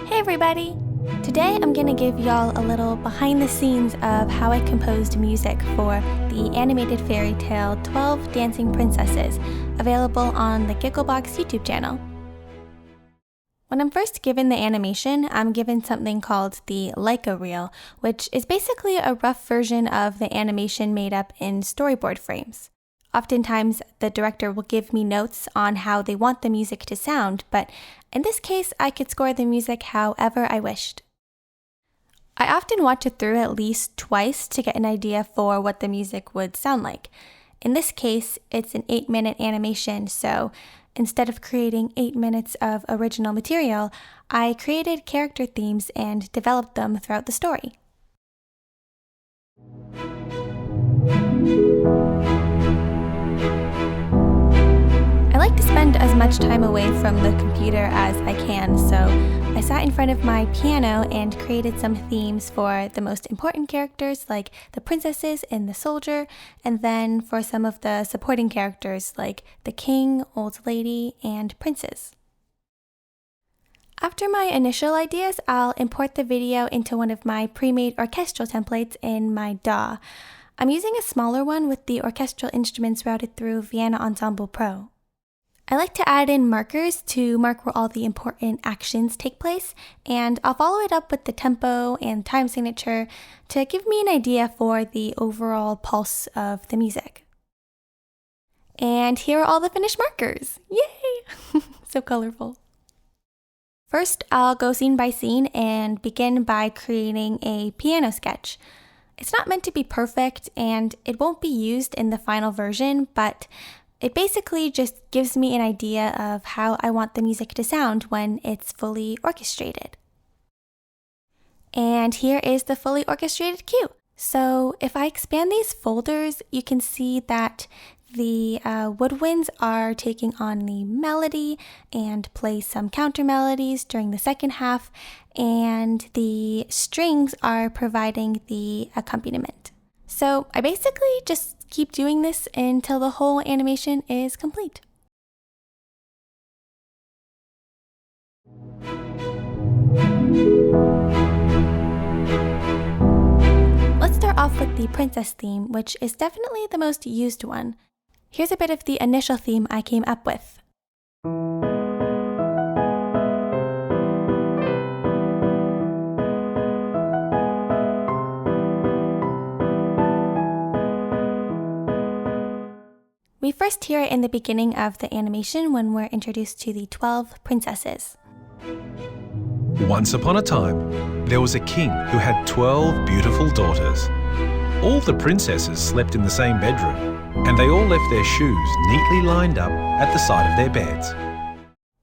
Hey everybody! Today I'm going to give y'all a little behind the scenes of how I composed music for the animated fairy tale 12 Dancing Princesses, available on the Gigglebox YouTube channel. When I'm first given the animation, I'm given something called the Leica reel, which is basically a rough version of the animation made up in storyboard frames. Oftentimes, the director will give me notes on how they want the music to sound, but in this case, I could score the music however I wished. I often watch it through at least twice to get an idea for what the music would sound like. In this case, it's an 8-minute animation, so instead of creating 8 minutes of original material, I created character themes and developed them throughout the story. I like to spend as much time away from the computer as I can, so I sat in front of my piano and created some themes for the most important characters like the princesses and the soldier, and then for some of the supporting characters like the king, old lady, and princes. After my initial ideas, I'll import the video into one of my pre-made orchestral templates in my DAW. I'm using a smaller one with the orchestral instruments routed through Vienna Ensemble Pro. I like to add in markers to mark where all the important actions take place, and I'll follow it up with the tempo and time signature to give me an idea for the overall pulse of the music. And here are all the finished markers! Yay! So colorful. First, I'll go scene by scene and begin by creating a piano sketch. It's not meant to be perfect, and it won't be used in the final version, but it basically just gives me an idea of how I want the music to sound when it's fully orchestrated. And here is the fully orchestrated cue. So if I expand these folders, you can see that the woodwinds are taking on the melody and play some counter melodies during the second half, and the strings are providing the accompaniment. So I basically just keep doing this until the whole animation is complete. Let's start off with the princess theme, which is definitely the most used one. Here's a bit of the initial theme I came up with. We first hear it in the beginning of the animation when we're introduced to the 12 princesses. Once upon a time, there was a king who had 12 beautiful daughters. All the princesses slept in the same bedroom, and they all left their shoes neatly lined up at the side of their beds.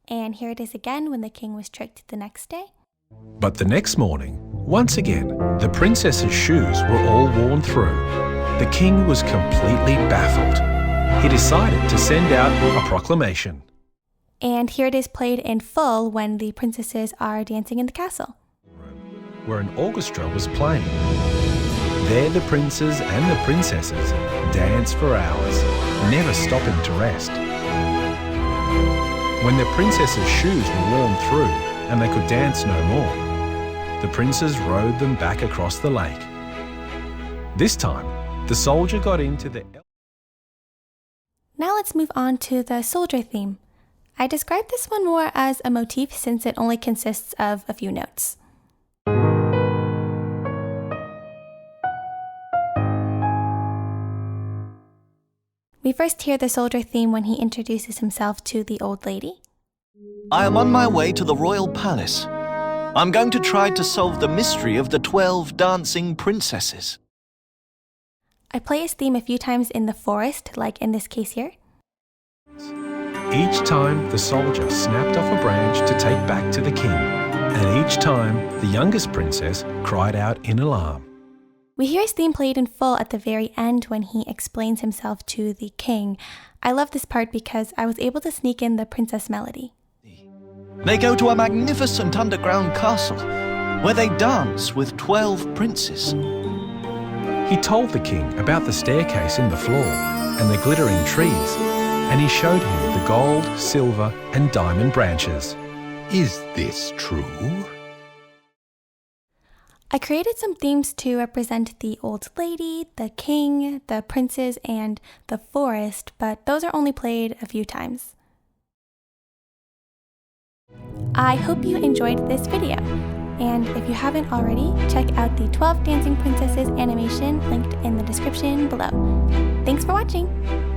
And here it is again when the king was tricked the next day. But the next morning, once again, the princesses' shoes were all worn through. The king was completely baffled. He decided to send out a proclamation. And here it is played in full when the princesses are dancing in the castle, where an orchestra was playing. There the princes and the princesses danced for hours, never stopping to rest. When the princesses' shoes were worn through and they could dance no more, the princes rowed them back across the lake. This time, the soldier got into the... Now let's move on to the soldier theme. I describe this one more as a motif since it only consists of a few notes. We first hear the soldier theme when he introduces himself to the old lady. I am on my way to the royal palace. I'm going to try to solve the mystery of the 12 dancing princesses. I play his theme a few times in the forest, like in this case here. Each time the soldier snapped off a branch to take back to the king, and each time the youngest princess cried out in alarm. We hear his theme played in full at the very end when he explains himself to the king. I love this part because I was able to sneak in the princess melody. They go to a magnificent underground castle where they dance with 12 princes. He told the king about the staircase in the floor and the glittering trees, and he showed him the gold, silver, and diamond branches. Is this true? I created some themes to represent the old lady, the king, the princes, and the forest, but those are only played a few times. I hope you enjoyed this video, and if you haven't already, check out the 12 Dancing Princesses animation linked in the description below. Thanks for watching!